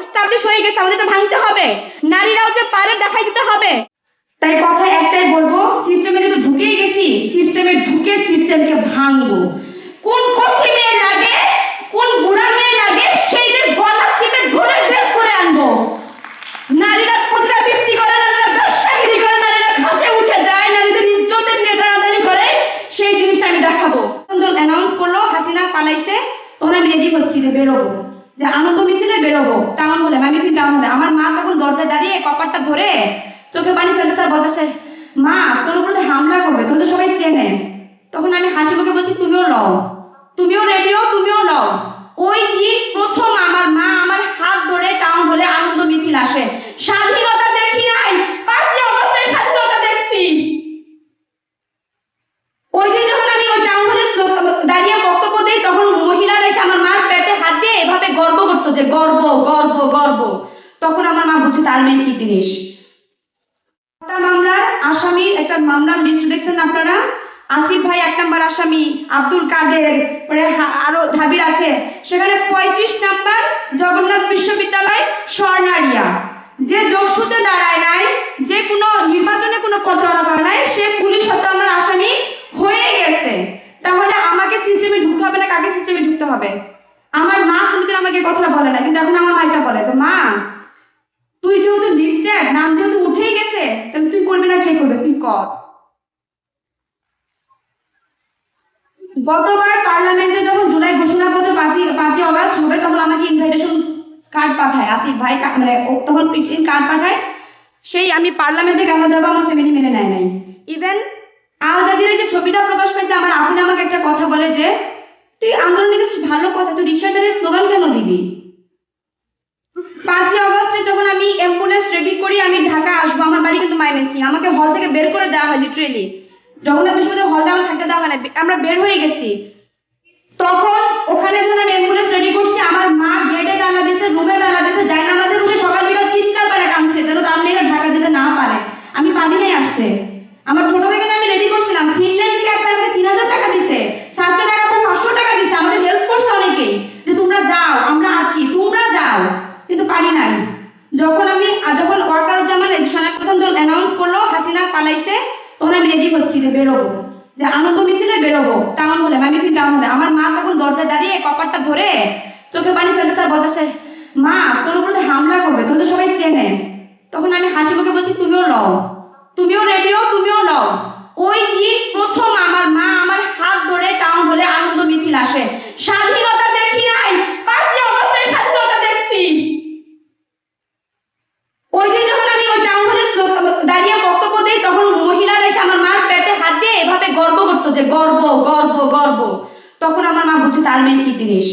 Establish হয়ে গেছে, আমাদের এটা ভাঙতে হবে, নারীরাও যে পারে দেখাই দিতে হবে। তাই কথা একটাই বলবো, সিস্টেমে যদি ঢুকেই গেছি, সিস্টেমে ঢুকে সিস্টেমকে ভাঙবো। কোন কচি মেয়ে লাগে, কোন বুড়া মেয়ে লাগে, সেইদের গলা চিপে ধরে বের করে আনবো। নারীরা মুদ্রা বৃষ্টি করে, নারীরা ব্যবসাগিরি করে, নারীরা খাতে উঠে যায়, নারীদের ইজ্জতের নিয়ে টানাটানি করে, সেই জিনিসটা আমি দেখাবো। অ্যানাউন্স করলো হাসিনা পালাইছে, তখন আমি রেডি হচ্ছি যে বেরোবো, যে আনন্দ মিছিলে বেরোবো, টাউন হলে মিছিল টাউন হলে। আমার মা তখন দরজায় দাঁড়িয়ে কপারটা ধরে চোখে পানি ফেলতেছে আর বলতেছে, মা তোর উপরে হামলা করবে, তোর তো সবাই চেনে। তখন আমি হাসি মুখে বলছি, তুমিও লও, তুমিও রেডিও, তুমিও লও। ওই দিন প্রথম আমার মা আমার হাত ধরে টাউন হলে আনন্দ মিছিল আসে। স্বাধীনতা দেখি নাই, 5ই অগস্টের স্বাধীনতা দেখছি। ওই দিন যখন আমি ওই টাউন হলে দাঁড়িয়ে বক্তব্য দিই, তখন মহিলারা এসে আমার মার পেটে হাত দিয়ে এভাবে গর্ব করতো, যে গর্ব গর্ব গর্ব। তখন আমার মা বুঝছে তার মেয়ে কি জিনিস। মামলার আসামির একটা মামলার লিস্ট দেখছেন আপনারা, আসিফ ভাই 1 নাম্বার আসামি, আব্দুল কাদের, পরে আরো ঢাবির আছে। সেখানে 35 নাম্বার জগন্নাথ বিশ্ববিদ্যালয় স্বর্ণারিয়া, যে যোগসূত্রে দাঁড়ায় নাই, যে কোনো নির্বাচনে কোনো প্রচারণা করে নাই, সে পুলিশ হত্যা মামলার আসামি হয়ে গেছে। তাহলে আমাকে সিস্টেমে ঢুকতে হবে না, কাকে সিস্টেমে ঢুকতে হবে? আমার মা কোনোদিন আমাকে কথাটা বলে না, কিন্তু এখন আমার মা এটা বলে, যে মা তুই যেহেতু লিস্টেড, নাম যেহেতু উঠেই গেছে, তাহলে তুই করবি না, কে করবে, তুই কর। গতবার পার্লামেন্টে যখন জুলাই ঘোষণাপত্র 5ই অগস্ট হবে, তখন আমাকে ইনভাইটেশন কার্ড পাঠায় আসিফ ভাই, মানে তখন কার্ড পাঠায়। সেই আমি পার্লামেন্টে কেন যাবো, আমার ফ্যামিলি মেনে নেয় নাই। ইভেন আল জাজিরায় যে ছবিটা প্রকাশ পাইছে, আমার আপনি আমাকে একটা কথা বলে যে তুই আন্দোলনে গেছিস, ভালো কথা, তুই রিক্সা দাঁড়িয়ে স্লোগান কেন দিবি? 5ই অগস্টে যখন আমি অ্যাম্বুলেন্স রেডি করি, আমি ঢাকা আসবো, আমার বাড়ি কিন্তু ময়মনসিংহ, আমাকে হল থেকে বের করে দেওয়া হয় লিটারেলি। জগন্নাথ বিশ্ববিদ্যালয় হলটা আমার থাকতে দেওয়া হয় না, আমরা বের হয়ে গেছি। তখন ওখানে যখন আমি অ্যাম্বুলেন্স রেডি করছি, আমার মা গেটে তালা দিছে, রুমে তালা দিছে, জায়নামাজের উঠে সকাল বিকাল চিৎকার করে কাঁদছে, যেন তার মেয়েরা ঢাকা যেতে না পারে। আমি পারি নাই আসতে। আমার ছোট ভাইকে আমি রেডি করছিলাম, ফিনল্যান্ড থেকে একটা আমাকে 3000 টাকা দিছে, 700 টাকা তো 500 টাকা দিছে, আমাদের হেল্প করছে অনেকেই, যে তোমরা যাও, আমরা আছি, তোমরা যাও, কিন্তু পারি নাই। যখন ওয়াকারুজ্জামান সেনাপ্রধান যখন অ্যানাউন্স করলো হাসিনা পালাইছে, তখন আমি রেডি হচ্ছি যে বেরোবো, যে আনন্দ মিছিলে বেরোবো, টাউন হলে মিছিল টাউন হলে। আমার মা তখন দরজায় দাঁড়িয়ে কপারটা ধরে চোখে পানি ফেলতেছে আর বলতেছে, মা তোর উপরে হামলা করবে, তোর তো সবাই চেনে। তখন আমি হাসি মুখে বলছি, তুমিও লও, তুমিও রেডিও, তুমিও লও। ওই দিন প্রথম আমার মা আমার হাত ধরে টাউন হলে আনন্দ মিছিল আসে। স্বাধীনতা দেখি নাই, 5ই অগস্টের স্বাধীনতা দেখছি। ওই দিন যখন আমি ওই টাউন হলে দাঁড়িয়ে বক্তব্য দিই, তখন মহিলারা এসে আমার মার পেটে হাত দিয়ে এভাবে গর্ব করতো, যে গর্ব গর্ব গর্ব। তখন আমার মা বুঝছে তার মেয়ে কি জিনিস।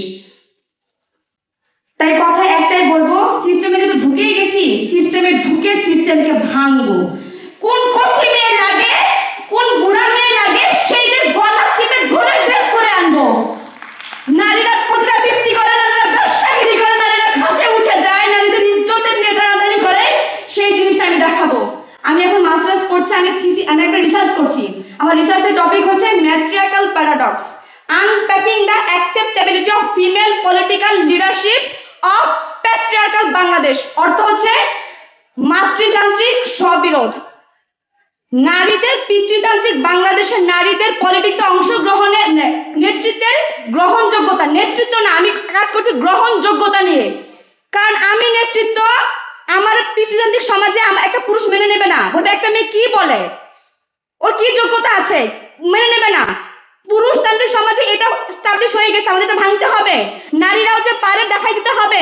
তাই কথা একটাই বলবো, সিস্টেমে যদি ঢুকেই গেছি, সিস্টেমে ঢুকে সিস্টেমকে ভাঙবো। কোন কচি মেয়ে লাগে, কোন বুড়া মেয়ে লাগে, সেইদের গলা চিপে ধরে বের করে আনবো। নারীরা মুদ্রা বৃষ্টি করে, নারীরা ব্যবসাগিরি করে, নারীরা খাতে উঠে যায়, নারীদের ইজ্জতের নিয়ে টানাটানি করে, সেই জিনিসটা আমি দেখাবো। আমি এখন মাস্টার্স করছি, আমি একটা রিসার্চ করছি। আমার রিসার্চের টপিক হচ্ছে matriarchal paradox, unpacking the acceptability of female political leadership of patriarchal Bangladesh. অর্থ হচ্ছে মাতৃতান্ত্রিক স্ববিরোধ। নারীদের পিতৃতান্ত্রিক বাংলাদেশের নারীদের পলিটিক্সে অংশগ্রহণের নেতৃত্বের গ্রহণযোগ্যতা, নেতৃত্ব না, আমি কাজ করছি গ্রহণযোগ্যতা নিয়ে। কারণ আমি নেতৃত্ব, আমার পিতৃতান্ত্রিক সমাজে একটা পুরুষ মেনে নেবে না, বলবে একটা মেয়ে কি বলে, ওর কি যোগ্যতা আছে, মেনে নেবে না। পুরুষতান্ত্রিক সমাজে এটা এস্টাবলিশ হয়ে গেছে, আমাদের এটা ভাঙতে হবে, নারীরাও যে পারে দেখাই দিতে হবে।